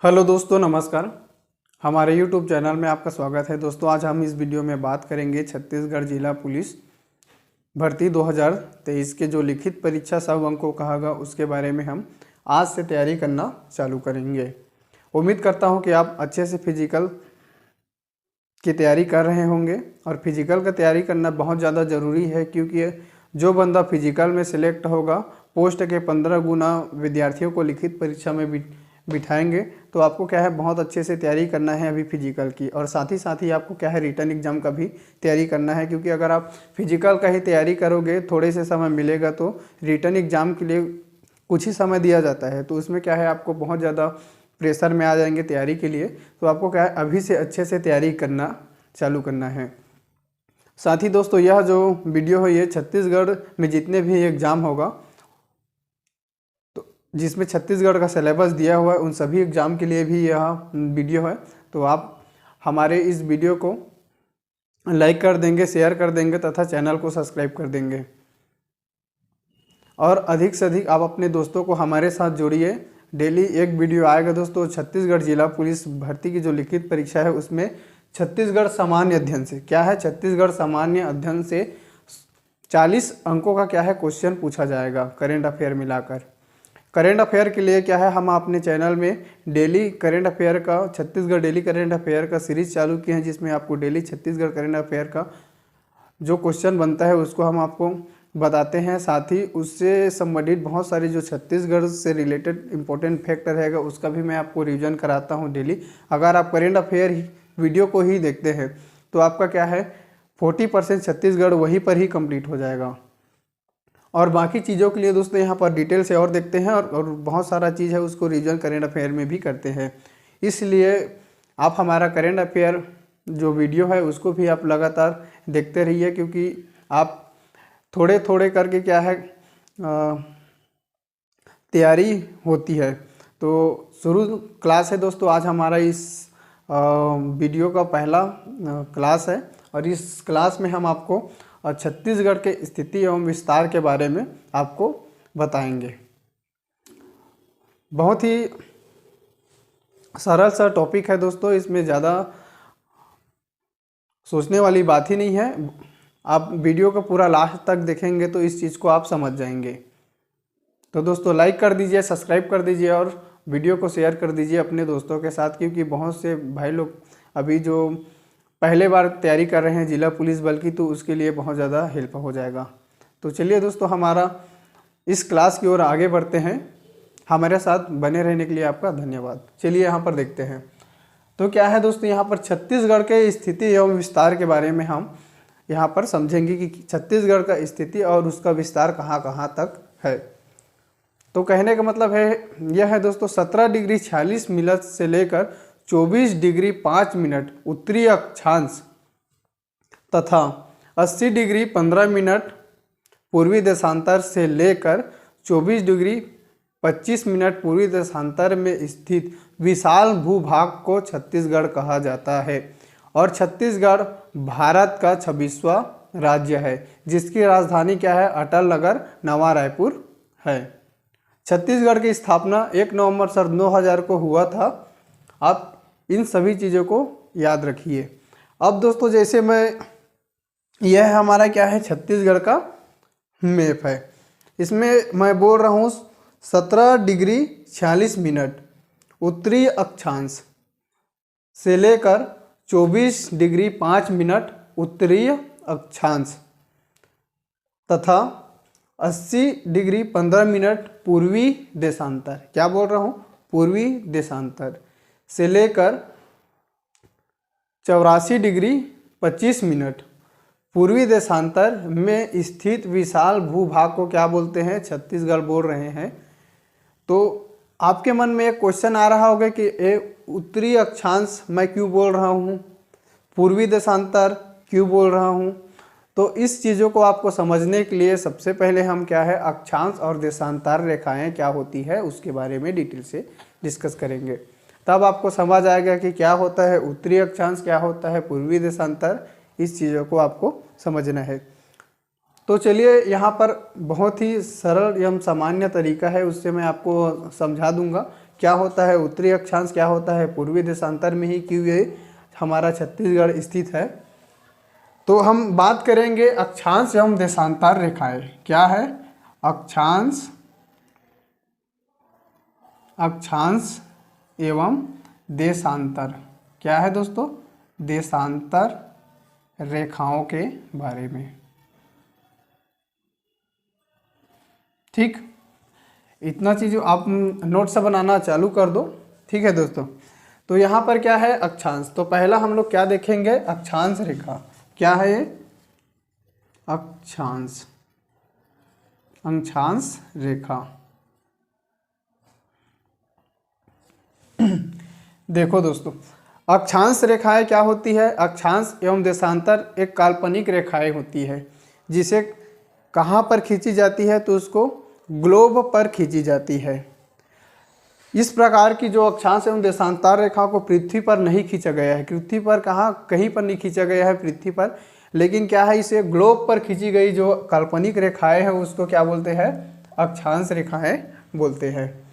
Hello दोस्तों, नमस्कार। हमारे YouTube चैनल में आपका स्वागत है। दोस्तों, आज हम इस वीडियो में बात करेंगे छत्तीसगढ़ जिला पुलिस भर्ती 2023 के जो लिखित परीक्षा 100 अंकों का होगा उसके बारे में हम आज से तैयारी करना चालू करेंगे। उम्मीद करता हूं कि आप अच्छे से फिजिकल की तैयारी कर रहे होंगे और फिजिकल का तैयारी करना बहुत ज़्यादा ज़रूरी है, क्योंकि जो बंदा फिजिकल में सिलेक्ट होगा पोस्ट के 15 गुना विद्यार्थियों को लिखित परीक्षा में बिठाएंगे। तो आपको क्या है, बहुत अच्छे से तैयारी करना है अभी फिजिकल की, और साथ ही आपको क्या है, रिटर्न एग्जाम का भी तैयारी करना है। क्योंकि अगर आप फिजिकल का ही तैयारी करोगे, थोड़े से समय मिलेगा, तो रिटर्न एग्जाम के लिए कुछ ही समय दिया जाता है, तो उसमें क्या है, आपको बहुत ज़्यादा प्रेशर में आ जाएंगे तैयारी के लिए। तो आपको क्या है, अभी से अच्छे से तैयारी करना चालू करना है। साथ ही दोस्तों, यह जो वीडियो है ये छत्तीसगढ़ में जितने भी एग्ज़ाम होगा, जिसमें छत्तीसगढ़ का सिलेबस दिया हुआ है, उन सभी एग्ज़ाम के लिए भी यह वीडियो है। तो आप हमारे इस वीडियो को लाइक कर देंगे, शेयर कर देंगे तथा चैनल को सब्सक्राइब कर देंगे, और अधिक से अधिक आप अपने दोस्तों को हमारे साथ जोड़िए। डेली एक वीडियो आएगा दोस्तों। छत्तीसगढ़ जिला पुलिस भर्ती की जो लिखित परीक्षा है उसमें छत्तीसगढ़ सामान्य अध्ययन से क्या है, छत्तीसगढ़ सामान्य अध्ययन से 40 अंकों का क्या है, क्वेश्चन पूछा जाएगा करेंट अफेयर मिलाकर। करेंट अफेयर के लिए क्या है, हम अपने चैनल में डेली करेंट अफेयर का, छत्तीसगढ़ डेली करेंट अफेयर का सीरीज चालू किए हैं, जिसमें आपको डेली छत्तीसगढ़ करेंट अफेयर का जो क्वेश्चन बनता है उसको हम आपको बताते हैं। साथ ही उससे संबंधित बहुत सारे जो छत्तीसगढ़ से रिलेटेड इंपॉर्टेंट फैक्ट रहेगा उसका भी मैं आपको रिवीजन कराता हूँ डेली। अगर आप करेंट अफेयर वीडियो को ही देखते हैं तो आपका क्या है, 40% छत्तीसगढ़ वहीं पर ही कंप्लीट हो जाएगा। और बाकी चीज़ों के लिए दोस्तों यहाँ पर डिटेल से और देखते हैं, और बहुत सारा चीज़ है उसको रिवीजन करेंट अफेयर में भी करते हैं। इसलिए आप हमारा करेंट अफेयर जो वीडियो है उसको भी आप लगातार देखते रहिए, क्योंकि आप थोड़े थोड़े करके क्या है तैयारी होती है। तो शुरू क्लास है दोस्तों, आज हमारा इस वीडियो का पहला क्लास है, और इस क्लास में हम आपको और छत्तीसगढ़ के स्थिति एवं विस्तार के बारे में आपको बताएंगे। बहुत ही सरल सा टॉपिक है दोस्तों, इसमें ज़्यादा सोचने वाली बात ही नहीं है। आप वीडियो को पूरा लास्ट तक देखेंगे तो इस चीज़ को आप समझ जाएंगे। तो दोस्तों, लाइक कर दीजिए, सब्सक्राइब कर दीजिए, और वीडियो को शेयर कर दीजिए अपने दोस्तों के साथ, क्योंकि बहुत से भाई लोग अभी जो पहले बार तैयारी कर रहे हैं जिला पुलिस बल की, तो उसके लिए बहुत ज़्यादा हेल्प हो जाएगा। तो चलिए दोस्तों, हमारा इस क्लास की ओर आगे बढ़ते हैं। हमारे साथ बने रहने के लिए आपका धन्यवाद। चलिए यहाँ पर देखते हैं। तो क्या है दोस्तों, यहाँ पर छत्तीसगढ़ के स्थिति एवं विस्तार के बारे में हम यहाँ पर समझेंगे कि छत्तीसगढ़ का स्थिति और उसका विस्तार कहाँ कहाँ तक है। तो कहने का मतलब है यह है दोस्तों, 17 डिग्री 46 मिनट से लेकर 24 डिग्री 5 मिनट उत्तरी अक्षांश तथा 80 डिग्री 15 मिनट पूर्वी देशांतर से लेकर 24 डिग्री 25 मिनट पूर्वी देशांतर में स्थित विशाल भूभाग को छत्तीसगढ़ कहा जाता है। और छत्तीसगढ़ भारत का 26वां राज्य है, जिसकी राजधानी क्या है, अटल नगर नवा रायपुर है। छत्तीसगढ़ की स्थापना 1 नवंबर सन 2000 को हुआ था। आप इन सभी चीज़ों को याद रखिए। अब दोस्तों, जैसे यह हमारा क्या है, छत्तीसगढ़ का मैप है। इसमें मैं बोल रहा हूँ 17 डिग्री 46 मिनट उत्तरी अक्षांश से लेकर 24 डिग्री 5 मिनट उत्तरी अक्षांश तथा 80 डिग्री 15 मिनट पूर्वी देशांतर, क्या बोल रहा हूँ, पूर्वी देशांतर से लेकर 84 डिग्री 25 मिनट पूर्वी देशांतर में स्थित विशाल भूभाग को क्या बोलते हैं, छत्तीसगढ़ बोल रहे हैं। तो आपके मन में एक क्वेश्चन आ रहा होगा कि उत्तरी अक्षांश मैं क्यों बोल रहा हूँ, पूर्वी देशांतर क्यों बोल रहा हूँ। तो इस चीज़ों को आपको समझने के लिए सबसे पहले हम क्या है, अक्षांश और देशांतर रेखाएं क्या होती है उसके बारे में डिटेल से डिस्कस करेंगे। तब आपको समझ आएगा कि क्या होता है उत्तरी अक्षांश, क्या होता है पूर्वी देशांतर। इस चीज़ों को आपको समझना है। तो चलिए, यहाँ पर बहुत ही सरल एवं सामान्य तरीका है, उससे मैं आपको समझा दूंगा क्या होता है उत्तरी अक्षांश, क्या होता है पूर्वी देशांतर में ही, क्यों ये हमारा छत्तीसगढ़ स्थित है। तो हम बात करेंगे अक्षांश एवं देशांतर रेखाएं। क्या है? अक्षांश एवं देशांतर। क्या है दोस्तों? देशांतर रेखाओं के बारे में। ठीक, इतना चीज़ आप नोट से बनाना चालू कर दो। ठीक है दोस्तों, तो यहाँ पर क्या है? अक्षांश। तो पहला हम लोग क्या देखेंगे? अक्षांश रेखा। क्या है ये? अक्षांश रेखा। देखो दोस्तों, अक्षांश रेखाएं क्या होती है? अक्षांश एवं देशांतर एक काल्पनिक रेखाएं होती है, जिसे कहाँ पर खींची जाती है? तो उसको ग्लोब पर खींची जाती है। इस प्रकार की जो अक्षांश एवं देशांतर रेखा को पृथ्वी पर नहीं खींचा गया है। पृथ्वी पर कहीं पर नहीं खींचा गया है पृथ्वी पर, लेकिन क्या है, इसे ग्लोब पर खींची गई जो काल्पनिक रेखाएं हैं उसको क्या बोलते हैं? अक्षांश रेखाएं बोलते हैं।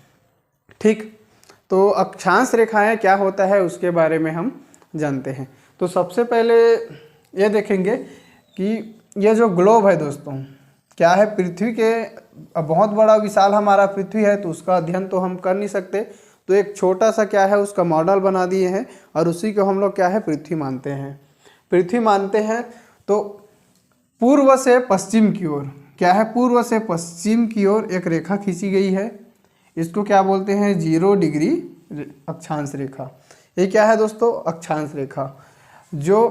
ठीक, तो अक्षांश रेखाएं क्या होता है उसके बारे में हम जानते हैं। तो सबसे पहले ये देखेंगे कि ये जो ग्लोब है दोस्तों, क्या है? पृथ्वी के बहुत बड़ा विशाल हमारा पृथ्वी है, तो उसका अध्ययन तो हम कर नहीं सकते, तो एक छोटा सा क्या है उसका मॉडल बना दिए हैं और उसी को हम लोग क्या है? पृथ्वी मानते हैं। पृथ्वी मानते हैं तो पूर्व से पश्चिम की ओर क्या है? पूर्व से पश्चिम की ओर एक रेखा खींची गई है। इसको क्या बोलते हैं? 0 डिग्री अक्षांश रेखा। ये क्या है दोस्तों? अक्षांश रेखा। जो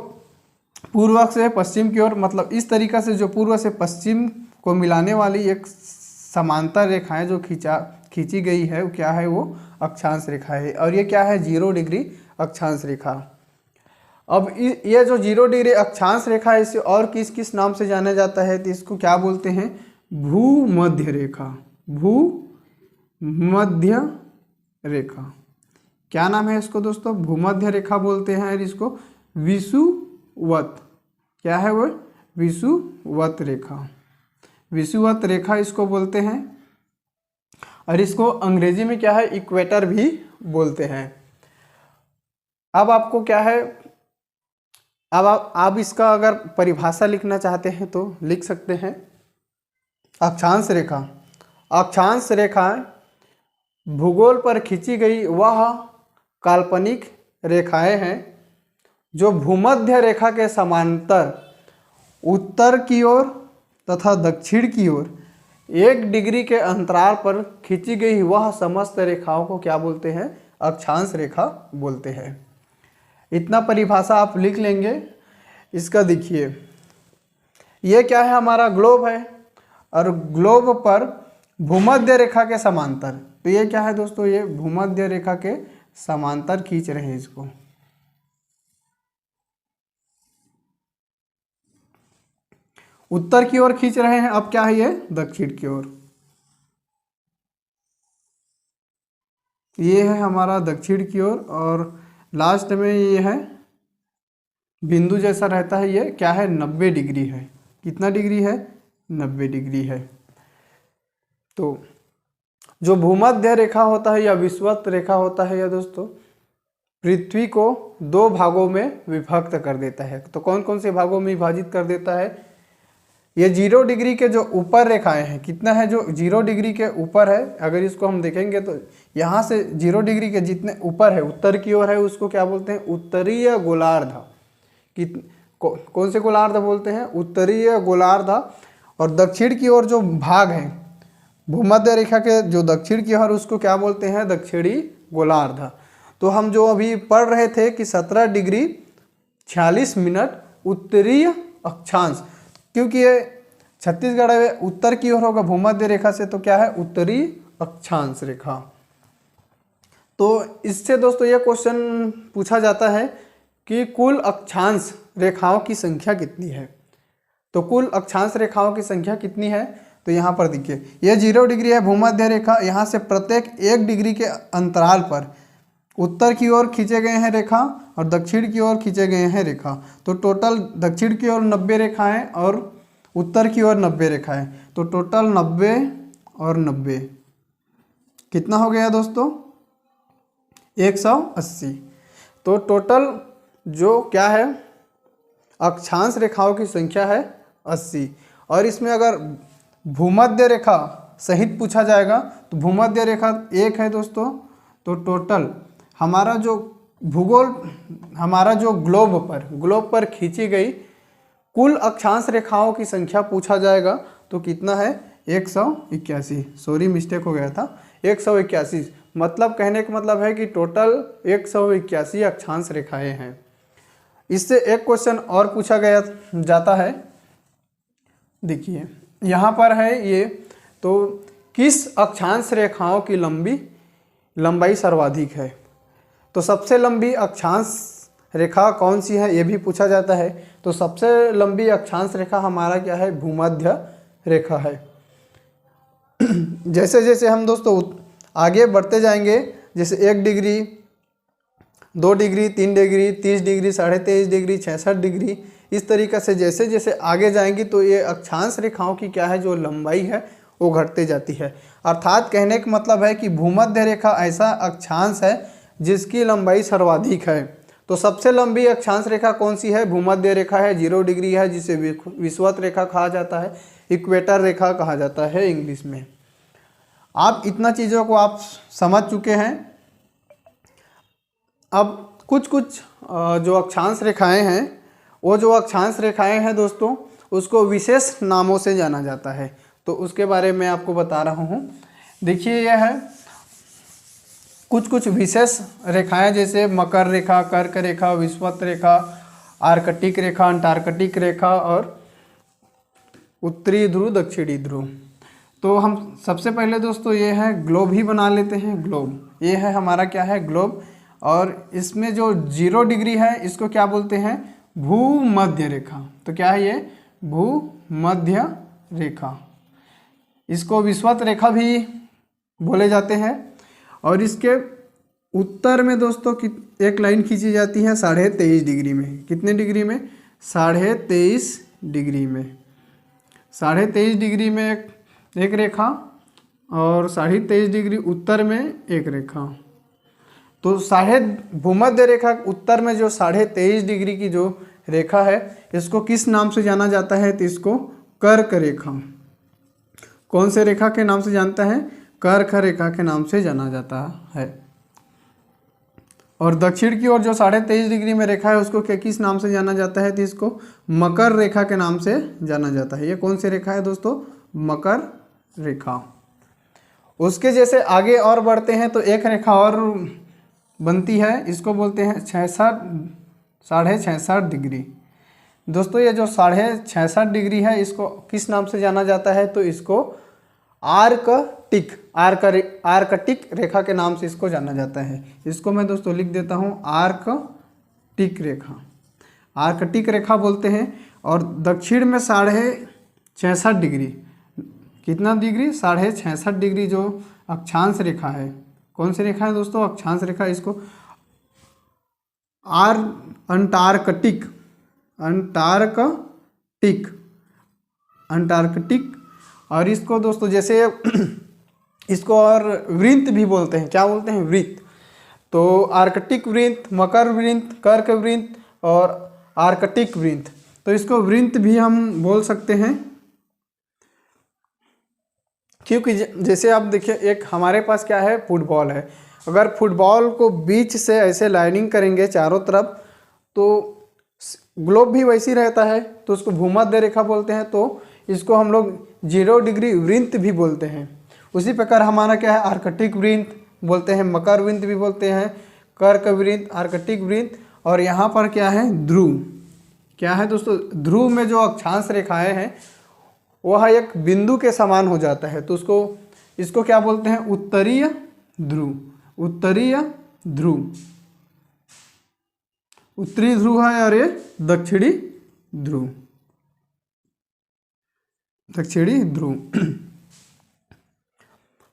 पूर्व से पश्चिम की ओर, मतलब इस तरीक़ा से जो पूर्व से पश्चिम को मिलाने वाली एक समांतर रेखा है जो खींची गई है, वो क्या है? वो अक्षांश रेखा है। और ये क्या है? 0 डिग्री अक्षांश रेखा। अब ये जो 0 डिग्री अक्षांश रेखा है, इसे और किस किस नाम से जाना जाता है? तो इसको क्या बोलते हैं? भूमध्य रेखा। भूमध्य रेखा। क्या नाम है इसको दोस्तों? भूमध्य रेखा बोलते हैं। और इसको विषुवत, क्या है वो? विषुवत रेखा। विषुवत रेखा इसको बोलते हैं। और इसको अंग्रेजी में क्या है? इक्वेटर भी बोलते हैं। अब आपको क्या है, अब आप इसका अगर परिभाषा लिखना चाहते हैं तो लिख सकते हैं। अक्षांश रेखा, अक्षांश रेखा भूगोल पर खींची गई वह काल्पनिक रेखाएं हैं जो भूमध्य रेखा के समांतर उत्तर की ओर तथा दक्षिण की ओर 1 डिग्री के अंतराल पर खींची गई वह समस्त रेखाओं को क्या बोलते हैं? अक्षांश रेखा बोलते हैं। इतना परिभाषा आप लिख लेंगे। इसका देखिए, ये क्या है? हमारा ग्लोब है और ग्लोब पर भूमध्य रेखा के समांतर, तो ये क्या है दोस्तों? ये भूमध्य रेखा के समांतर खींच रहे हैं इसको। उत्तर की ओर खींच रहे हैं। अब क्या है? ये दक्षिण की ओर। ये है हमारा दक्षिण की ओर और लास्ट में ये है बिंदु जैसा रहता है, ये क्या है? 90 डिग्री है। कितना डिग्री है? 90 डिग्री है। तो जो भूमध्य रेखा होता है या विषुवत रेखा होता है, या दोस्तों पृथ्वी को 2 भागों में विभक्त कर देता है। तो कौन कौन से भागों में विभाजित कर देता है? ये 0 डिग्री के जो ऊपर रेखाएं हैं, कितना है? जो 0 डिग्री के ऊपर है, अगर इसको हम देखेंगे तो यहाँ से 0 डिग्री के जितने ऊपर है, उत्तर की ओर है, उसको क्या बोलते हैं? उत्तरीय गोलार्ध। कौन से गोलार्ध बोलते हैं? उत्तरीय गोलार्ध। और दक्षिण की ओर जो भाग है भूमध्य रेखा के जो दक्षिण की ओर, उसको क्या बोलते हैं? दक्षिणी गोलार्ध। तो हम जो अभी पढ़ रहे थे कि 17 डिग्री 46 मिनट उत्तरीय अक्षांश, क्योंकि ये छत्तीसगढ़ उत्तर की ओर होगा भूमध्य रेखा से, तो क्या है? उत्तरी अक्षांश रेखा। तो इससे दोस्तों ये क्वेश्चन पूछा जाता है कि कुल अक्षांश रेखाओं की संख्या कितनी है? तो कुल अक्षांश रेखाओं की संख्या कितनी है? तो यहाँ पर देखिए, ये 0 डिग्री है भूमध्य रेखा। यहाँ से प्रत्येक 1 डिग्री के अंतराल पर उत्तर की ओर खींचे गए हैं रेखा और दक्षिण की ओर खींचे गए हैं रेखा। तो टोटल दक्षिण की ओर 90 रेखाएं और उत्तर की ओर 90 रेखाएं, तो टोटल 90 और 90 कितना हो गया दोस्तों? 180। तो टोटल जो क्या है अक्षांश रेखाओं की संख्या है 80। और इसमें अगर भूमध्य रेखा सहित पूछा जाएगा तो भूमध्य रेखा 1 है दोस्तों। तो टोटल हमारा जो भूगोल, हमारा जो ग्लोब पर खींची गई कुल अक्षांश रेखाओं की संख्या पूछा जाएगा तो कितना है 181। सॉरी मिस्टेक हो गया था, 181। मतलब कहने का मतलब है कि टोटल 181 अक्षांश रेखाएं हैं। इससे एक क्वेश्चन और पूछा गया जाता है, देखिए यहाँ पर है ये, तो किस अक्षांश रेखाओं की लंबाई सर्वाधिक है। तो सबसे लंबी अक्षांश रेखा कौन सी है ये भी पूछा जाता है। तो सबसे लंबी अक्षांश रेखा हमारा क्या है, भूमध्य रेखा है। जैसे जैसे हम दोस्तों आगे बढ़ते जाएंगे, जैसे 1 degree, 2 degree, 3 degree, 30 degree, 23.5 degree, 66 degree, इस तरीक़े से जैसे जैसे आगे जाएंगी तो ये अक्षांश रेखाओं की क्या है जो लंबाई है वो घटते जाती है। अर्थात कहने का मतलब है कि भूमध्य रेखा ऐसा अक्षांश है जिसकी लंबाई सर्वाधिक है। तो सबसे लंबी अक्षांश रेखा कौन सी है, भूमध्य रेखा है, 0 डिग्री है, जिसे विषुवत रेखा कहा जाता है, इक्वेटर रेखा कहा जाता है इंग्लिश में। आप इतना चीज़ों को आप समझ चुके हैं। अब कुछ जो अक्षांश रेखाएं हैं, वो जो अक्षांश रेखाएं हैं दोस्तों उसको विशेष नामों से जाना जाता है। तो उसके बारे में आपको बता रहा हूँ। देखिए यह है कुछ विशेष रेखाएं, जैसे मकर रेखा, कर्क रेखा, विषुवत रेखा, आर्कटिक रेखा, अंटार्कटिक रेखा और उत्तरी ध्रुव, दक्षिणी ध्रुव। तो हम सबसे पहले दोस्तों ये है ग्लोब ही बना लेते हैं। ग्लोब ये है हमारा क्या है, ग्लोब। और इसमें जो 0 डिग्री है इसको क्या बोलते हैं, भूमध्य रेखा। तो क्या है ये, भूमध्य रेखा। इसको विषुवत रेखा भी बोले जाते हैं। और इसके उत्तर में दोस्तों एक लाइन खींची जाती है 23.5 डिग्री में। कितने डिग्री में, 23.5 डिग्री में। 23.5 डिग्री में एक रेखा और 23.5 डिग्री उत्तर में एक रेखा। तो भूमध्य रेखा उत्तर में जो 23.5 डिग्री की जो रेखा है इसको किस नाम से जाना जाता है, तो इसको कर्क रेखा। कौन से रेखा के नाम से जानता है, कर्क रेखा के नाम से जाना जाता है। और दक्षिण की ओर जो 23.5 डिग्री में रेखा है उसको किस नाम से जाना जाता है, तो इसको मकर रेखा के नाम से जाना जाता है। ये कौन सी रेखा है दोस्तों, मकर रेखा। उसके जैसे आगे और बढ़ते हैं तो एक रेखा और बनती है, इसको बोलते हैं 66 डिग्री। दोस्तों ये जो 66 डिग्री है इसको किस नाम से जाना जाता है, तो इसको आर्कटिक रेखा के नाम से इसको जाना जाता है। इसको मैं दोस्तों लिख देता हूँ, आर्कटिक रेखा, आर्कटिक रेखा बोलते हैं। और दक्षिण में 66 डिग्री, कितना डिग्री, 66 डिग्री जो अक्षांश रेखा है, कौन सी रेखा है दोस्तों, अक्षांश रेखा। इसको अंटार्कटिक। और इसको दोस्तों जैसे इसको और वृत्त भी बोलते हैं, क्या बोलते हैं, वृत्त। तो आर्कटिक वृत्त, मकर वृत्त, कर्क वृत्त और आर्कटिक वृत्त। तो इसको वृत्त भी हम बोल सकते हैं, क्योंकि जैसे आप देखिए एक हमारे पास क्या है, फुटबॉल है। अगर फुटबॉल को बीच से ऐसे लाइनिंग करेंगे चारों तरफ तो ग्लोब भी वैसी रहता है, तो उसको भूमध्य रेखा बोलते हैं। तो इसको हम लोग 0 डिग्री वृत्त भी बोलते हैं। उसी प्रकार हमारा क्या है, आर्कटिक वृत्त बोलते हैं, मकर वृत्त भी बोलते हैं, कर्क वृत्त, आर्कटिक वृत्त। और यहाँ पर क्या है, ध्रुव। क्या है दोस्तों, ध्रुव में जो अक्षांश रेखाएं हैं वह एक बिंदु के समान हो जाता है। तो इसको क्या बोलते हैं, उत्तरीय ध्रुव। उत्तरीय ध्रुव, उत्तरी ध्रुव है और ये दक्षिणी ध्रुव, दक्षिणी ध्रुव।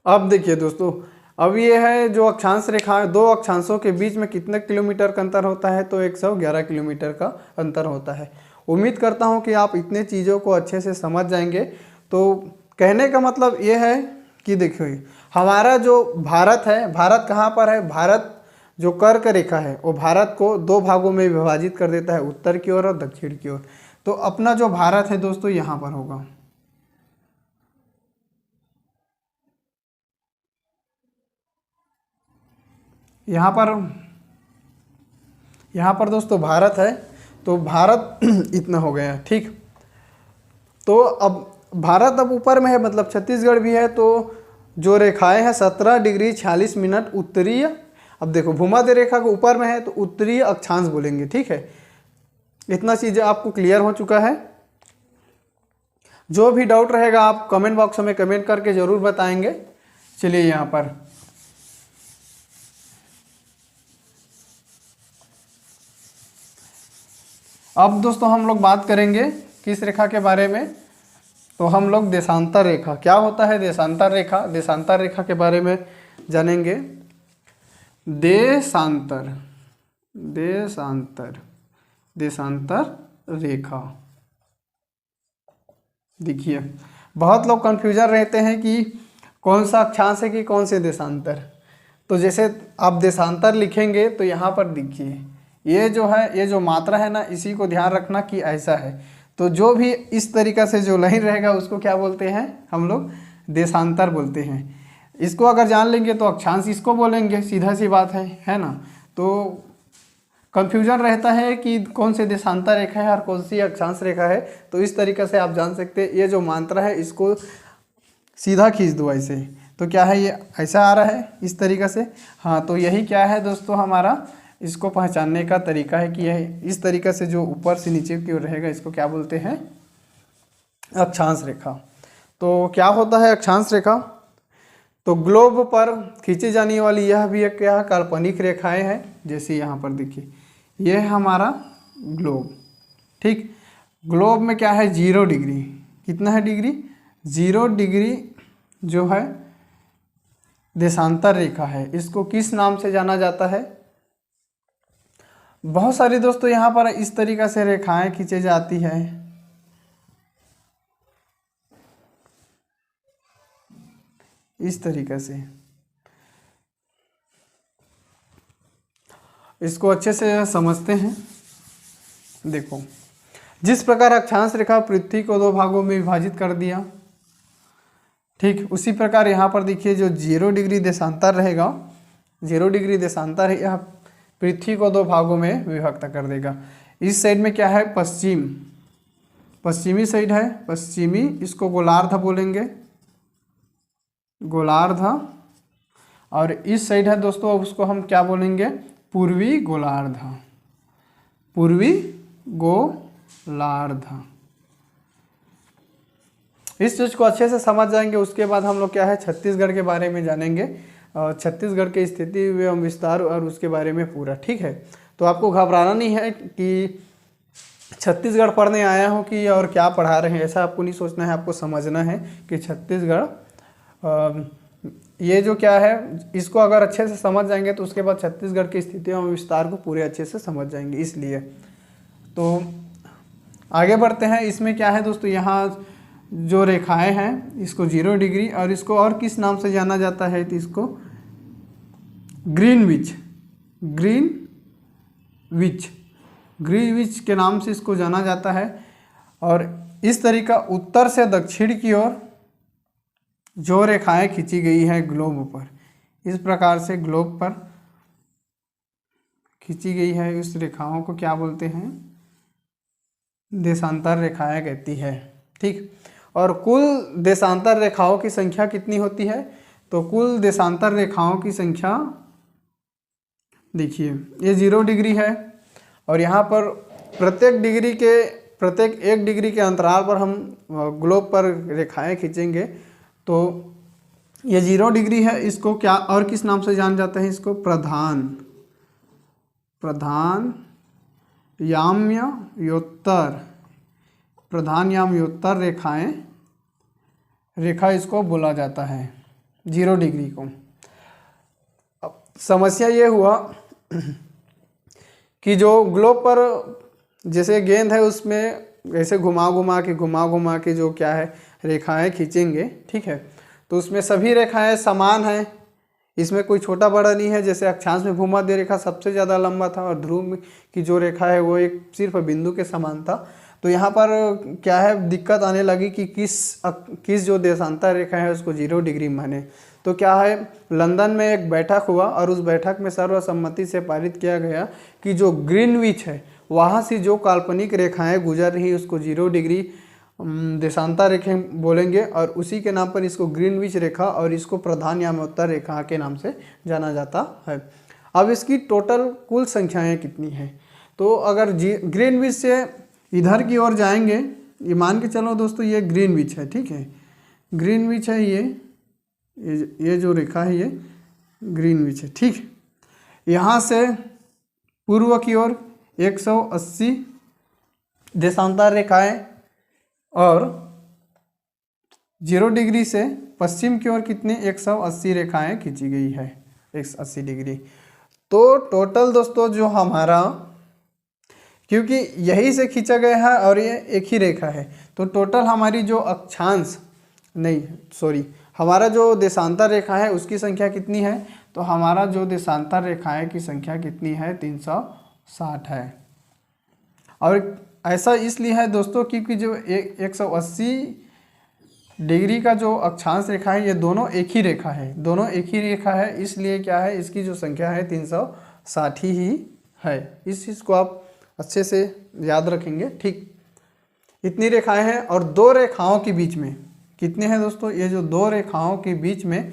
अब देखिए दोस्तों, अब ये है जो अक्षांश रेखा, दो अक्षांशों के बीच में कितने किलोमीटर का अंतर होता है, तो 111 किलोमीटर का अंतर होता है। उम्मीद करता हूँ कि आप इतने चीज़ों को अच्छे से समझ जाएंगे। तो कहने का मतलब ये है कि देखिए हमारा जो भारत है, भारत कहाँ पर है, भारत जो कर्क रेखा है वो भारत को दो भागों में विभाजित कर देता है, उत्तर की ओर और दक्षिण की ओर। तो अपना जो भारत है दोस्तों यहाँ पर होगा। यहाँ पर दोस्तों भारत है, तो भारत इतना हो गया, ठीक। तो अब भारत अब ऊपर में है, मतलब छत्तीसगढ़ भी है। तो जो रेखाएं हैं 17 डिग्री 46 मिनट उत्तरीय, अब देखो भूमध्य रेखा के ऊपर में है तो उत्तरीय अक्षांश बोलेंगे, ठीक है। इतना चीज़ें आपको क्लियर हो चुका है। जो भी डाउट रहेगा आप कमेंट बॉक्स में कमेंट करके ज़रूर बताएंगे। चलिए यहाँ पर अब दोस्तों हम लोग बात करेंगे किस रेखा के बारे में, तो हम लोग देशांतर रेखा, क्या होता है देशांतर रेखा, देशांतर रेखा के बारे में जानेंगे। देशांतर देशांतर देशांतर रेखा, देखिए बहुत लोग कन्फ्यूजन रहते हैं कि कौन सा अक्षांश है कि कौन से देशांतर। तो जैसे आप देशांतर लिखेंगे तो यहाँ पर देखिए ये जो है, ये जो मात्रा है ना, इसी को ध्यान रखना कि ऐसा है। तो जो भी इस तरीक़ा से जो लाइन रहेगा उसको क्या बोलते हैं हम लोग, देशांतर बोलते हैं। इसको अगर जान लेंगे तो अक्षांश इसको बोलेंगे, सीधा सी बात है ना। तो कन्फ्यूजन रहता है कि कौन से देशांतर रेखा है और कौन सी अक्षांश रेखा है। तो इस तरीक़े से आप जान सकते हैं, ये जो मात्रा है इसको सीधा खींच दो ऐसे, तो क्या है ये ऐसा आ रहा है इस तरीक़े से। हाँ, तो यही क्या है दोस्तों हमारा इसको पहचानने का तरीका है कि यह इस तरीक़े से जो ऊपर से नीचे की ओर रहेगा इसको क्या बोलते हैं, अक्षांश रेखा। तो क्या होता है अक्षांश रेखा, तो ग्लोब पर खींची जाने वाली यह भी एक क्या काल्पनिक रेखाएं हैं। जैसे यहाँ पर देखिए यह है हमारा ग्लोब, ठीक। ग्लोब में क्या है 0 डिग्री, कितना है डिग्री, 0 डिग्री जो है देशांतर रेखा है। इसको किस नाम से जाना जाता है, बहुत सारी दोस्तों यहाँ पर इस तरीक़ा से रेखाएं खींची जाती है। इस तरीक़े से इसको अच्छे से समझते हैं। देखो जिस प्रकार अक्षांश रेखा पृथ्वी को दो भागों में विभाजित कर दिया, ठीक, उसी प्रकार यहाँ पर देखिए जो 0 डिग्री देशांतर रहेगा, 0 डिग्री देशांतर है, यह पृथ्वी को दो भागों में विभक्त कर देगा। इस साइड में क्या है पश्चिमी साइड है, पश्चिमी, इसको गोलार्ध बोलेंगे, गोलार्ध। और इस साइड है दोस्तों उसको हम क्या बोलेंगे, पूर्वी गोलार्ध, पूर्वी गोलार्ध। इस चीज़ को अच्छे से समझ जाएंगे। उसके बाद हम लोग क्या है छत्तीसगढ़ के बारे में जानेंगे, छत्तीसगढ़ की स्थिति एवं विस्तार और उसके बारे में पूरा, ठीक है। तो आपको घबराना नहीं है कि छत्तीसगढ़ पढ़ने आया हूँ कि और क्या पढ़ा रहे हैं, ऐसा आपको नहीं सोचना है। आपको समझना है कि छत्तीसगढ़ ये जो क्या है इसको अगर अच्छे से समझ जाएंगे तो उसके बाद छत्तीसगढ़ की स्थिति एवं विस्तार को पूरे अच्छे से समझ जाएंगे। इसलिए तो आगे बढ़ते हैं। इसमें क्या है दोस्तों, यहाँ जो रेखाएं हैं इसको 0 डिग्री और इसको और किस नाम से जाना जाता है, तो इसको ग्रीनविच के नाम से इसको जाना जाता है। और इस तरीका उत्तर से दक्षिण की ओर जो रेखाएं खींची गई है ग्लोब पर, इस प्रकार से ग्लोब पर खींची गई है इस रेखाओं को क्या बोलते हैं, देशांतर रेखाएं कहती है, ठीक। और कुल देशांतर रेखाओं की संख्या कितनी होती है, तो कुल देशांतर रेखाओं की संख्या देखिए ये 0 डिग्री है और यहाँ पर प्रत्येक 1 डिग्री के अंतराल पर हम ग्लोब पर रेखाएं खींचेंगे। तो ये 0 डिग्री है, इसको क्या और किस नाम से जान जाते हैं, इसको प्रधान याम्योत्तर रेखा इसको बोला जाता है 0 डिग्री को। अब समस्या ये हुआ कि जो ग्लोब पर जैसे गेंद है उसमें ऐसे घुमा घुमा के जो क्या है रेखाएं खींचेंगे, ठीक है। तो उसमें सभी रेखाएं समान हैं, इसमें कोई छोटा बड़ा नहीं है। जैसे अक्षांश में भूमध्य रेखा सबसे ज़्यादा लंबा था और ध्रुव की जो रेखा है वो एक सिर्फ बिंदु के समान था। तो यहाँ पर क्या है, दिक्कत आने लगी कि किस जो देशांतर रेखा है उसको 0 डिग्री माने। तो क्या है, लंदन में एक बैठक हुआ और उस बैठक में सर्वसम्मति से पारित किया गया कि जो ग्रीनविच है वहाँ से जो काल्पनिक रेखाएं गुजर रही उसको 0 डिग्री देशांतर रेखा बोलेंगे और उसी के नाम पर इसको ग्रीनविच रेखा और इसको प्रधान यामोत्तर रेखा के नाम से जाना जाता है। अब इसकी टोटल कुल संख्याएं कितनी हैं, तो अगर ग्रीनविच से इधर की ओर जाएंगे, ये मान के चलो दोस्तों ये ग्रीनविच है, ठीक है, ग्रीनविच है ये जो रेखा है ये ग्रीनविच है, ठीक। यहाँ से पूर्व की ओर 180 देशांतर रेखाएं और 0 डिग्री से पश्चिम की ओर कितने 180 रेखाएं खींची गई है, 180 डिग्री। तो टोटल दोस्तों जो हमारा, क्योंकि यही से खींचा गया है और ये एक ही रेखा है, तो टोटल हमारी जो अक्षांश हमारा जो देशांतर रेखा है उसकी संख्या कितनी है, तो हमारा जो देशांतर रेखाएं की संख्या कितनी है 360 है। और ऐसा इसलिए है दोस्तों क्योंकि जो 180 डिग्री का जो अक्षांश रेखा है ये दोनों एक ही रेखा है, इसलिए क्या है, इसकी जो संख्या है 360 ही है। इस चीज़ को आप अच्छे से याद रखेंगे, ठीक। इतनी रेखाएं हैं और दो रेखाओं के बीच में कितने हैं दोस्तों, ये जो दो रेखाओं के बीच में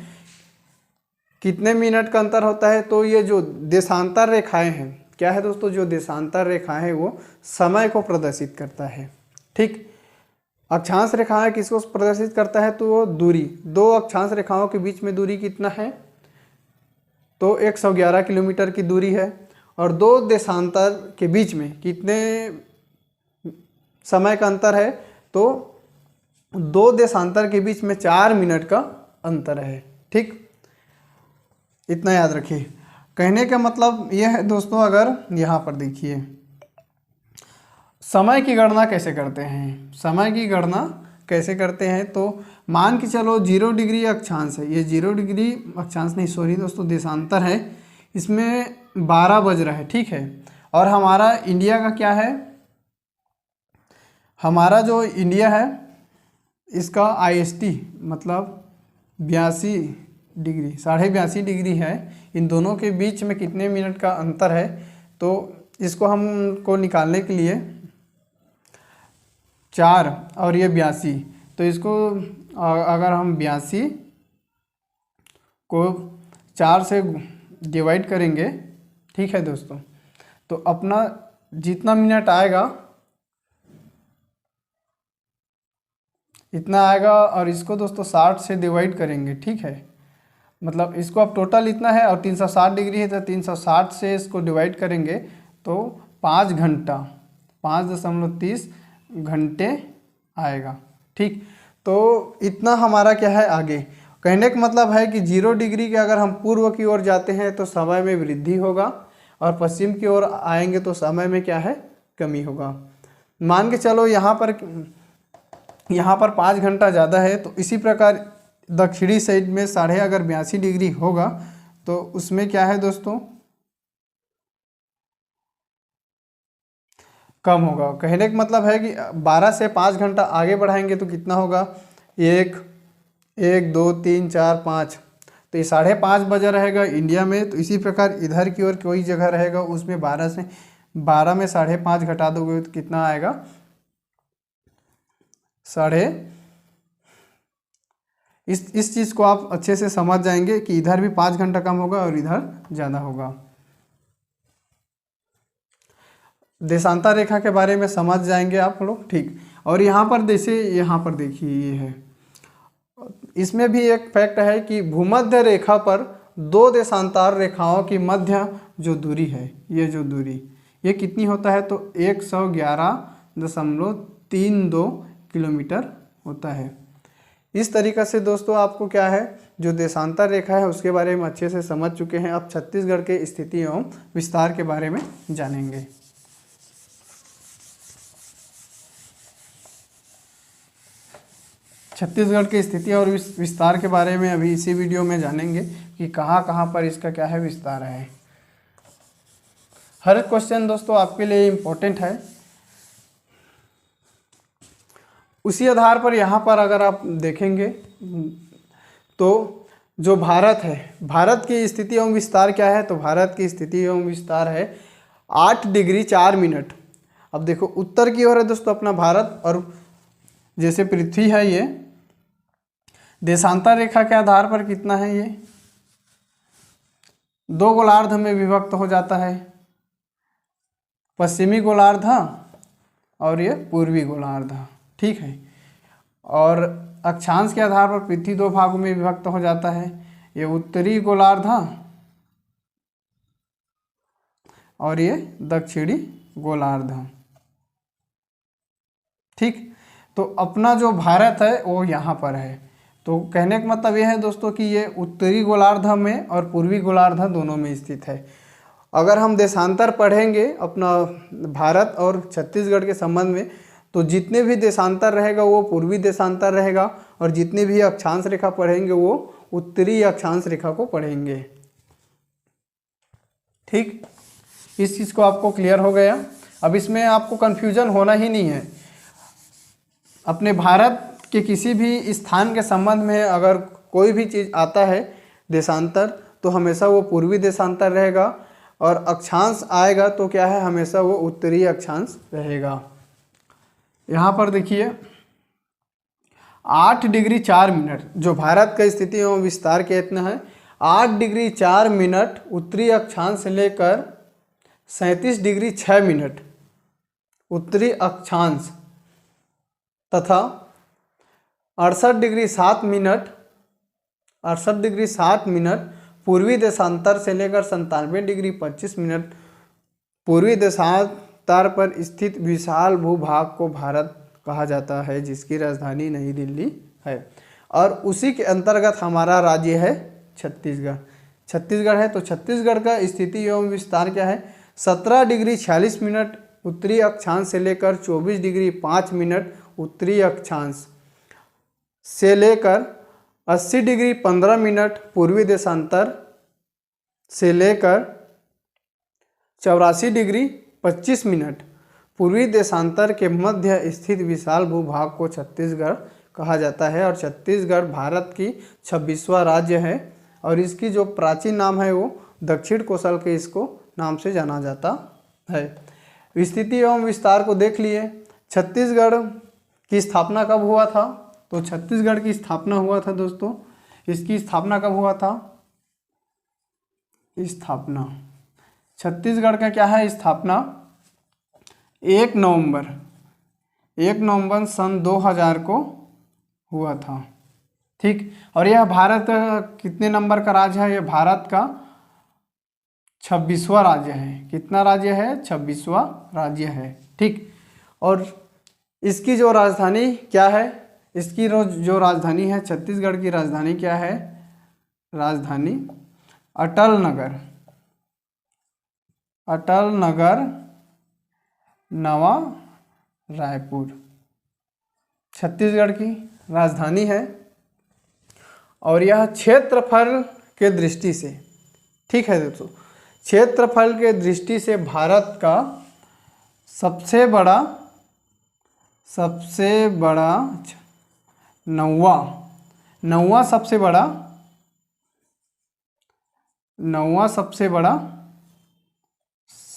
कितने मिनट का अंतर होता है, तो ये जो देशांतर रेखाएं हैं, क्या है दोस्तों, जो देशांतर रेखा है वो समय को प्रदर्शित करता है, ठीक। अक्षांश रेखाएं किसको प्रदर्शित करता है, तो वो दूरी, दो अक्षांश रेखाओं के बीच में दूरी कितना है, तो 111 किलोमीटर की दूरी है। और दो देशांतर के बीच में कितने समय का अंतर है, तो दो देशांतर के बीच में 4 मिनट का अंतर है, ठीक। इतना याद रखिए। कहने का मतलब यह है दोस्तों, अगर यहाँ पर देखिए समय की गणना कैसे करते हैं, तो मान के चलो 0 डिग्री अक्षांश है, ये 0 डिग्री अक्षांश नहीं, सॉरी दोस्तों, देशांतर है, इसमें 12 बज रहा है, ठीक है। और हमारा इंडिया का क्या है, हमारा जो इंडिया है इसका IST मतलब 82 डिग्री, 82.5 डिग्री है। इन दोनों के बीच में कितने मिनट का अंतर है, तो इसको हमको निकालने के लिए 4 और ये 82, तो इसको अगर हम 82 को 4 से डिवाइड करेंगे, ठीक है दोस्तों, तो अपना जितना मिनट आएगा इतना आएगा। और इसको दोस्तों 60 से डिवाइड करेंगे, ठीक है, मतलब इसको अब टोटल इतना है और 360 डिग्री है, तो 360 से इसको डिवाइड करेंगे तो 5 घंटा 5.30 घंटे आएगा, ठीक। तो इतना हमारा क्या है आगे। कहने का मतलब है कि 0 डिग्री के अगर हम पूर्व की ओर जाते हैं तो समय में वृद्धि होगा और पश्चिम की ओर आएंगे तो समय में क्या है, कमी होगा। मान के चलो यहाँ पर 5 घंटा ज़्यादा है, तो इसी प्रकार दक्षिणी साइड में अगर 82 डिग्री होगा तो उसमें क्या है दोस्तों, कम होगा। कहने का मतलब है कि 12 से 5 घंटा आगे बढ़ाएंगे तो कितना होगा, 1 2 3 4 5, तो ये 5:30 बजा रहेगा इंडिया में। तो इसी प्रकार इधर की ओर कोई जगह रहेगा उसमें 12 में 5:30 घटा दोगे तो कितना आएगा, इस चीज़ को आप अच्छे से समझ जाएंगे कि इधर भी 5 घंटा कम होगा और इधर ज़्यादा होगा। देशांतर रेखा के बारे में समझ जाएंगे आप लोग, ठीक। और यहाँ पर देखिए ये है, इसमें भी एक फैक्ट है कि भूमध्य रेखा पर दो देशांतर रेखाओं की मध्य जो दूरी है, ये जो दूरी ये कितनी होता है, तो 111.32 किलोमीटर होता है। इस तरीक़े से दोस्तों आपको क्या है, जो देशांतर रेखा है उसके बारे में अच्छे से समझ चुके हैं। अब छत्तीसगढ़ के स्थिति एवं विस्तार के बारे में जानेंगे। छत्तीसगढ़ की स्थिति और विस्तार के बारे में अभी इसी वीडियो में जानेंगे कि कि कहाँ कहाँ पर इसका क्या है विस्तार है। हर क्वेश्चन दोस्तों आपके लिए इम्पोर्टेंट है। उसी आधार पर यहाँ पर अगर आप देखेंगे तो जो भारत है, भारत की स्थिति एवं विस्तार क्या है, तो भारत की स्थिति एवं विस्तार है 8 डिग्री 4 मिनट। अब देखो उत्तर की ओर है दोस्तों अपना भारत, और जैसे पृथ्वी है ये देशांतर रेखा के आधार पर कितना है, ये 2 गोलार्ध में विभक्त हो जाता है, पश्चिमी गोलार्ध और ये पूर्वी गोलार्ध, ठीक है। और अक्षांश के आधार पर पृथ्वी 2 भागों में विभक्त हो जाता है, ये उत्तरी गोलार्ध और ये दक्षिणी गोलार्ध, ठीक। तो अपना जो भारत है वो यहाँ पर है। तो कहने का मतलब ये है दोस्तों कि ये उत्तरी गोलार्ध में और पूर्वी गोलार्ध दोनों में स्थित है। अगर हम देशांतर पढ़ेंगे अपना भारत और छत्तीसगढ़ के संबंध में, तो जितने भी देशांतर रहेगा वो पूर्वी देशांतर रहेगा, और जितने भी अक्षांश रेखा पढ़ेंगे वो उत्तरी अक्षांश रेखा को पढ़ेंगे, ठीक। इस चीज़ को आपको क्लियर हो गया। अब इसमें आपको कन्फ्यूजन होना ही नहीं है। अपने भारत के किसी भी स्थान के संबंध में अगर कोई भी चीज़ आता है देशांतर, तो हमेशा वो पूर्वी देशांतर रहेगा, और अक्षांश आएगा तो क्या है, हमेशा वो उत्तरी अक्षांश रहेगा। यहाँ पर देखिए 8 डिग्री 4 मिनट जो भारत का स्थिति एवं विस्तार के इतना है, 8 डिग्री 4 मिनट उत्तरी अक्षांश से लेकर 37 डिग्री 6 मिनट उत्तरी अक्षांश तथा 68 डिग्री 7 मिनट पूर्वी देशांतर से लेकर 97 डिग्री 25 मिनट पूर्वी देशांतर पर स्थित विशाल भूभाग को भारत कहा जाता है, जिसकी राजधानी नई दिल्ली है। और उसी के अंतर्गत हमारा राज्य है छत्तीसगढ़ है। तो छत्तीसगढ़ का स्थिति एवं विस्तार क्या है, 17 डिग्री 46 मिनट उत्तरी अक्षांश से लेकर 24 डिग्री 5 मिनट उत्तरी अक्षांश से लेकर 80 डिग्री 15 मिनट पूर्वी देशांतर से लेकर 84 डिग्री 25 मिनट पूर्वी देशांतर के मध्य स्थित विशाल भूभाग को छत्तीसगढ़ कहा जाता है। और छत्तीसगढ़ भारत की 26वां राज्य है, और इसकी जो प्राचीन नाम है वो दक्षिण कोसल के इसको नाम से जाना जाता है। स्थिति एवं विस्तार को देख लिए। छत्तीसगढ़ की स्थापना कब हुआ था, तो छत्तीसगढ़ की स्थापना हुआ था दोस्तों, इसकी स्थापना कब हुआ था, स्थापना छत्तीसगढ़ का क्या है स्थापना 1 नवंबर सन 2000 को हुआ था, ठीक। और यह भारत कितने नंबर का राज्य है, यह भारत का 26वां राज्य है। कितना राज्य है, 26वां राज्य है, ठीक। और इसकी जो राजधानी क्या है, इसकी जो राजधानी है छत्तीसगढ़ की राजधानी क्या है, राजधानी अटल नगर नवा रायपुर छत्तीसगढ़ की राजधानी है। और यह क्षेत्रफल के दृष्टि से, ठीक है दोस्तों, क्षेत्रफल के दृष्टि से भारत का सबसे बड़ा नौवां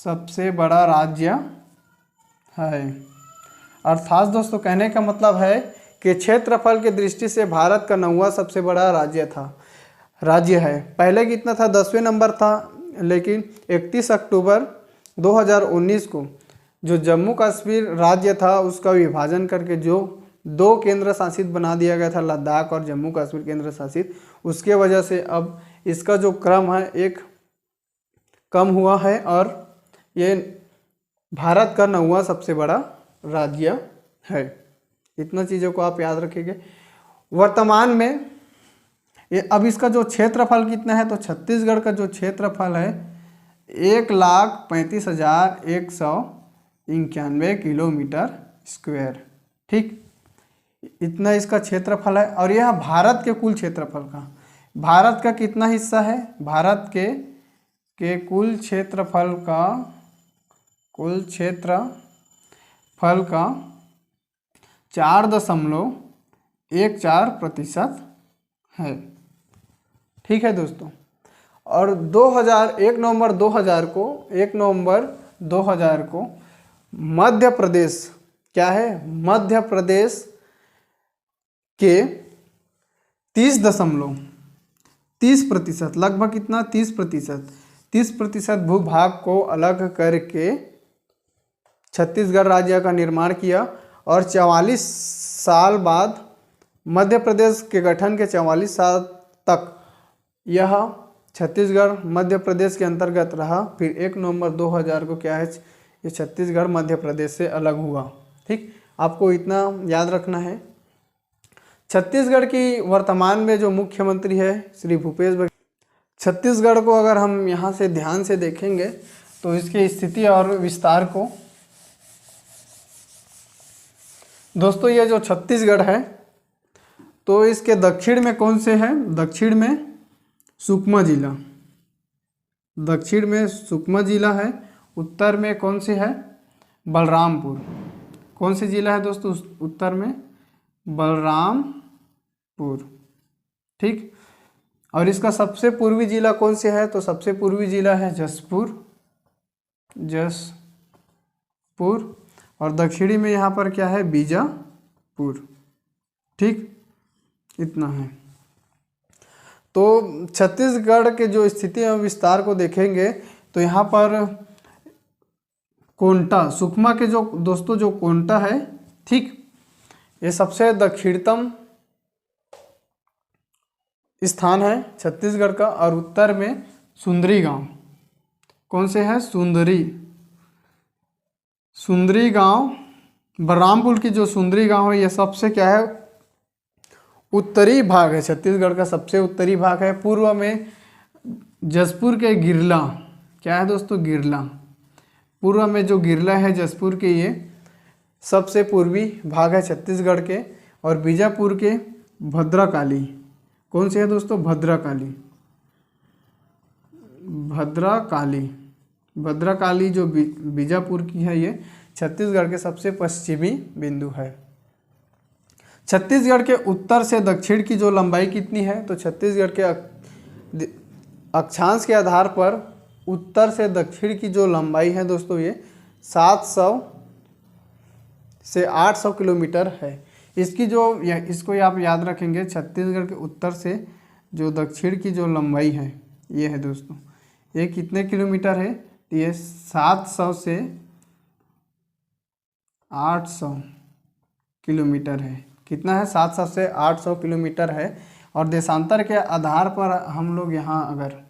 सबसे बड़ा राज्य है। अर्थात दोस्तों कहने का मतलब है कि क्षेत्रफल के दृष्टि से भारत का 9वां सबसे बड़ा राज्य है। पहले कितना था, 10वें नंबर था, लेकिन 31 अक्टूबर 2019 को जो जम्मू कश्मीर राज्य था उसका विभाजन करके जो 2 केंद्र शासित बना दिया गया था, लद्दाख और जम्मू कश्मीर केंद्र शासित, उसके वजह से अब इसका जो क्रम है एक कम हुआ है, और ये भारत का 9वां सबसे बड़ा राज्य है। इतना चीज़ों को आप याद रखेंगे। वर्तमान में ये अब इसका जो क्षेत्रफल कितना है, तो छत्तीसगढ़ का जो क्षेत्रफल है 1,35,191 किलोमीटर स्क्वायर, ठीक। इतना इसका क्षेत्रफल है। और यह भारत के कुल क्षेत्रफल का, भारत का कितना हिस्सा है? भारत के कुल क्षेत्रफल का 4.14% है। ठीक है दोस्तों। और 1 नवंबर 2000 को मध्य प्रदेश, क्या है? मध्य प्रदेश के 30%, लगभग कितना? 30% भूभाग को अलग करके छत्तीसगढ़ राज्य का निर्माण किया। और 44 साल बाद, मध्य प्रदेश के गठन के 44 साल तक यह छत्तीसगढ़ मध्य प्रदेश के अंतर्गत रहा। फिर 1 नवंबर 2000 को क्या है? ये छत्तीसगढ़ मध्य प्रदेश से अलग हुआ। ठीक, आपको इतना याद रखना है। छत्तीसगढ़ की वर्तमान में जो मुख्यमंत्री है श्री भूपेश बघेल। छत्तीसगढ़ को अगर हम यहाँ से ध्यान से देखेंगे तो इसकी स्थिति और विस्तार को, दोस्तों ये जो छत्तीसगढ़ है तो इसके दक्षिण में कौन से है? दक्षिण में सुकमा जिला है। उत्तर में कौन से है? बलरामपुर। कौन से जिला है दोस्तों उत्तर में? बलरामपुर। ठीक, और इसका सबसे पूर्वी जिला कौन से है? तो सबसे पूर्वी जिला है जशपुर। और दक्षिणी में यहाँ पर क्या है? बीजापुर। ठीक, इतना है। तो छत्तीसगढ़ के जो स्थिति और विस्तार को देखेंगे तो यहाँ पर कोंटा, सुकमा के जो दोस्तों जो कोंटा है, ठीक, ये सबसे दक्षिणतम स्थान है छत्तीसगढ़ का। और उत्तर में सुंदरी गांव। कौन से है? सुंदरी गांव। बलरामपुर की जो सुंदरी गांव है ये सबसे क्या है? उत्तरी भाग है, छत्तीसगढ़ का सबसे उत्तरी भाग है। पूर्व में जशपुर के गिरला, क्या है दोस्तों? गिरला। पूर्व में जो गिरला है जशपुर के, ये सबसे पूर्वी भाग है छत्तीसगढ़ के। और बीजापुर के भद्रकाली, कौन से है दोस्तों? भद्रकाली जो बीजापुर की है, ये छत्तीसगढ़ के सबसे पश्चिमी बिंदु है। छत्तीसगढ़ के उत्तर से दक्षिण की जो लंबाई कितनी है? तो छत्तीसगढ़ के अक्षांश के आधार पर उत्तर से दक्षिण की जो लंबाई है दोस्तों, ये 700 से 800 किलोमीटर है। इसको आप याद रखेंगे। छत्तीसगढ़ के उत्तर से जो दक्षिण की जो लंबाई है ये है दोस्तों, ये कितने किलोमीटर है? ये 700 से 800 किलोमीटर है। कितना है? 700 से 800 किलोमीटर है। और देशांतर के आधार पर हम लोग यहाँ अगर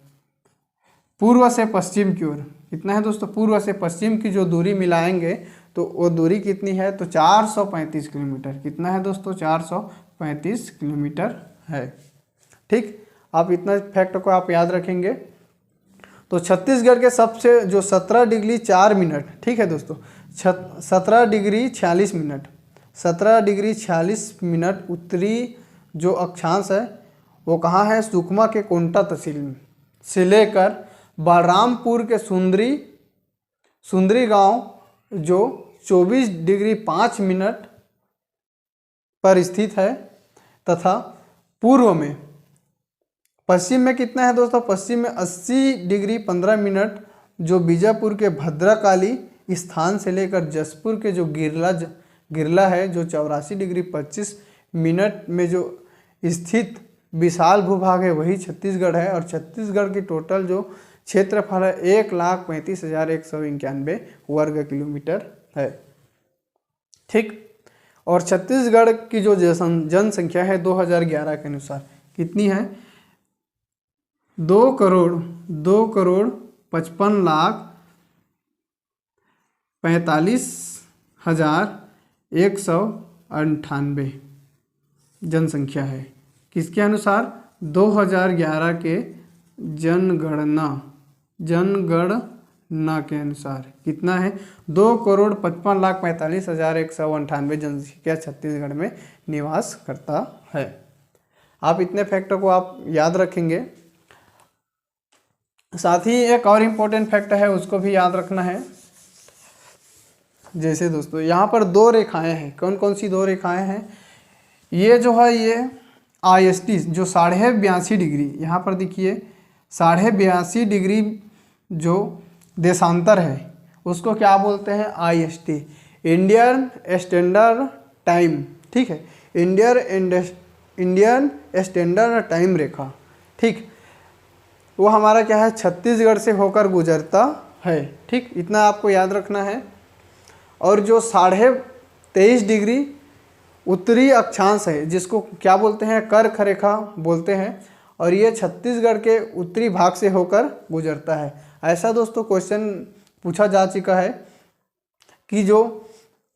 पूर्व से पश्चिम की ओर, कितना है दोस्तों? पूर्व से पश्चिम की जो दूरी मिलाएंगे तो वो दूरी कितनी है? तो 435 किलोमीटर। कितना है दोस्तों? 435 किलोमीटर है। ठीक, आप इतना फैक्ट को आप याद रखेंगे। तो छत्तीसगढ़ के सबसे जो 17 डिग्री 4 मिनट, ठीक है दोस्तों, 17 डिग्री 46 मिनट उत्तरी जो अक्षांश है वो कहाँ है? सुकमा के कोंटा तहसील से लेकर बलरामपुर के सुंदरी गांव जो 24 डिग्री 5 मिनट पर स्थित है। तथा पूर्व में, पश्चिम में कितना है दोस्तों? पश्चिम में 80 डिग्री 15 मिनट जो बीजापुर के भद्रकाली स्थान से लेकर जशपुर के जो गिरला है जो 84 डिग्री 25 मिनट में जो स्थित विशाल भूभाग है वही छत्तीसगढ़ है। और छत्तीसगढ़ की टोटल जो क्षेत्रफल है 1,35,191 वर्ग किलोमीटर है। ठीक, और छत्तीसगढ़ की जो जनसंख्या है 2011 के अनुसार कितनी है? 2,45,45,198 जनसंख्या है। किसके अनुसार? 2011 के जनगणना के अनुसार कितना है? 2,55,45,198 जनसंख्या छत्तीसगढ़ में निवास करता है। आप इतने फैक्ट को आप याद रखेंगे। साथ ही एक और इम्पोर्टेंट फैक्ट है, उसको भी याद रखना है। जैसे दोस्तों यहाँ पर दो रेखाएं हैं, कौन कौन सी दो रेखाएं हैं? ये जो है ये IST जो 82.5 डिग्री, यहाँ पर देखिए 82.5 डिग्री जो देशांतर है उसको क्या बोलते हैं? IST, Indian standard time. ठीक है, इंडियन स्टैंडर्ड टाइम रेखा। ठीक, वो हमारा क्या है? छत्तीसगढ़ से होकर गुजरता है। ठीक, इतना आपको याद रखना है। और जो 23.5 डिग्री उत्तरी अक्षांश है जिसको क्या बोलते हैं? कर्क रेखा बोलते हैं, और ये छत्तीसगढ़ के उत्तरी भाग से होकर गुजरता है। ऐसा दोस्तों क्वेश्चन पूछा जा चुका है कि जो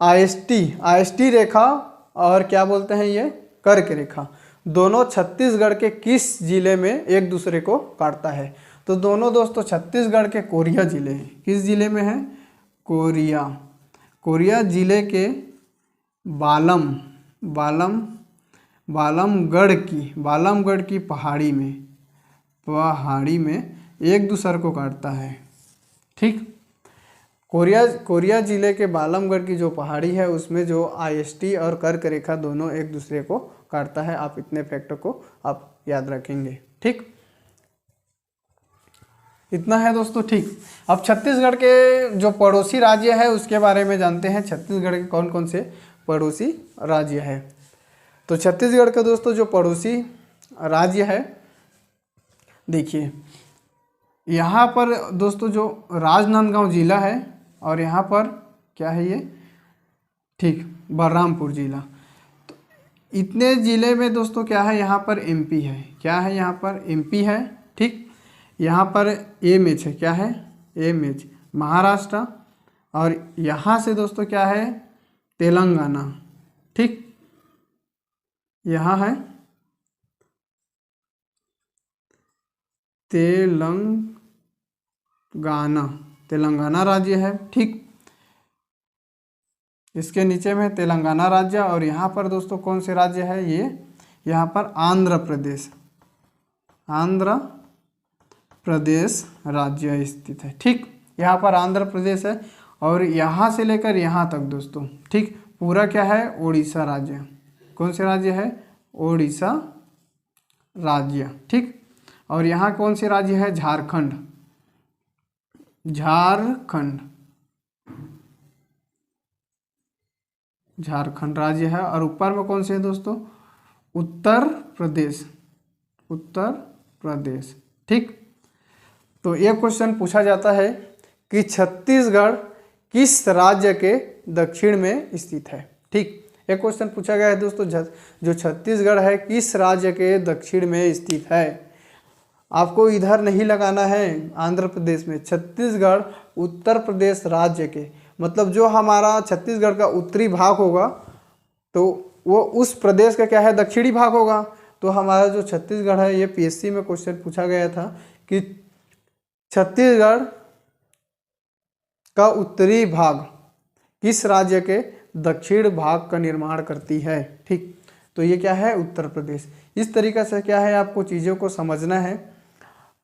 IST रेखा और क्या बोलते हैं ये कर्क रेखा, दोनों छत्तीसगढ़ के किस जिले में एक दूसरे को काटता है? तो दोनों दोस्तों छत्तीसगढ़ के कोरिया जिले हैं। किस जिले में है? कोरिया जिले के बालमगढ़ की पहाड़ी में एक दूसरे को काटता है। ठीक, कोरिया जिले के बालमगढ़ की जो पहाड़ी है उसमें जो IST और कर्क रेखा दोनों एक दूसरे को काटता है। आप इतने फैक्ट को आप याद रखेंगे। ठीक, इतना है दोस्तों। ठीक, अब छत्तीसगढ़ के जो पड़ोसी राज्य है उसके बारे में जानते हैं। छत्तीसगढ़ के कौन कौन से पड़ोसी राज्य है? तो छत्तीसगढ़ का दोस्तों जो पड़ोसी राज्य है, देखिए यहाँ पर दोस्तों जो राजनांदगांव जिला है, और यहाँ पर क्या है ये? ठीक, बलरामपुर जिला। तो इतने ज़िले में दोस्तों क्या है? यहाँ पर MP है। क्या है? यहाँ पर MP है। ठीक, यहाँ पर AMH है। क्या है? AMH महाराष्ट्र, और यहाँ से दोस्तों क्या है? तेलंगाना। ठीक, यहाँ है तेलंगाना राज्य है। ठीक, इसके नीचे में तेलंगाना राज्य, और यहाँ पर दोस्तों कौन से राज्य है? ये यहाँ पर आंध्र प्रदेश राज्य स्थित है। ठीक, यहाँ पर आंध्र प्रदेश है, और यहाँ से लेकर यहाँ तक दोस्तों, ठीक, पूरा क्या है? उड़ीसा राज्य। कौन से राज्य है? उड़ीसा राज्य। ठीक, और यहाँ कौन से राज्य है? झारखंड राज्य है। और ऊपर में कौन से है दोस्तों? उत्तर प्रदेश। ठीक, तो ये क्वेश्चन पूछा जाता है कि छत्तीसगढ़ किस राज्य के दक्षिण में स्थित है? ठीक, एक क्वेश्चन पूछा गया है दोस्तों, जो छत्तीसगढ़ है किस राज्य के दक्षिण में स्थित है? आपको इधर नहीं लगाना है आंध्र प्रदेश में, छत्तीसगढ़ उत्तर प्रदेश राज्य के, मतलब जो हमारा छत्तीसगढ़ का उत्तरी भाग होगा तो वो उस प्रदेश का क्या है? दक्षिणी भाग होगा। तो हमारा जो छत्तीसगढ़ है, ये PSC में क्वेश्चन पूछा गया था कि छत्तीसगढ़ का उत्तरी भाग किस राज्य के दक्षिण भाग का निर्माण करती है? ठीक, तो ये क्या है? उत्तर प्रदेश। इस तरीक़े से क्या है? आपको चीज़ों को समझना है।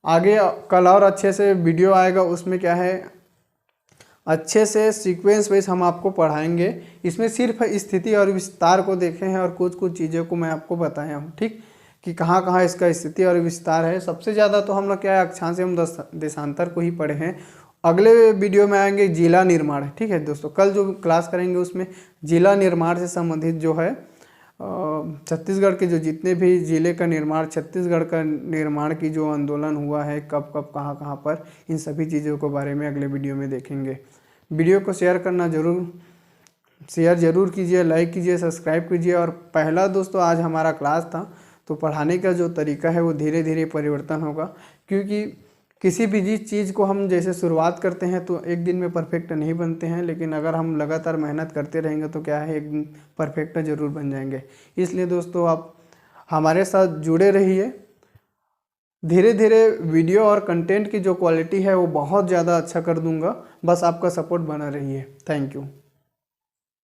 आगे कल और अच्छे से वीडियो आएगा, उसमें क्या है? अच्छे से सीक्वेंस वाइज हम आपको पढ़ाएंगे। इसमें सिर्फ स्थिति और विस्तार को देखे हैं और कुछ कुछ चीज़ों को मैं आपको बताया हूँ। ठीक, कि कहाँ कहाँ इसका स्थिति और विस्तार है। सबसे ज़्यादा तो हम लोग क्या है? अक्षांश एवं देशांतर को ही पढ़े हैं। अगले वीडियो में आएंगे जिला निर्माण। ठीक है दोस्तों, कल जो क्लास करेंगे उसमें जिला निर्माण से संबंधित जो है छत्तीसगढ़ के जो जितने भी ज़िले का निर्माण, छत्तीसगढ़ का निर्माण की जो आंदोलन हुआ है, कब कब कहाँ कहाँ पर, इन सभी चीज़ों के बारे में अगले वीडियो में देखेंगे। वीडियो को शेयर ज़रूर कीजिए, लाइक कीजिए, सब्सक्राइब कीजिए। और पहला दोस्तों आज हमारा क्लास था, तो पढ़ाने का जो तरीका है वो धीरे धीरे परिवर्तन होगा, क्योंकि किसी भी चीज़ को हम जैसे शुरुआत करते हैं तो एक दिन में परफेक्ट नहीं बनते हैं, लेकिन अगर हम लगातार मेहनत करते रहेंगे तो क्या है? एक दिन परफेक्ट ज़रूर बन जाएंगे। इसलिए दोस्तों आप हमारे साथ जुड़े रहिए। धीरे धीरे वीडियो और कंटेंट की जो क्वालिटी है वो बहुत ज़्यादा अच्छा कर दूंगा, बस आपका सपोर्ट बना रहिए। Thank you.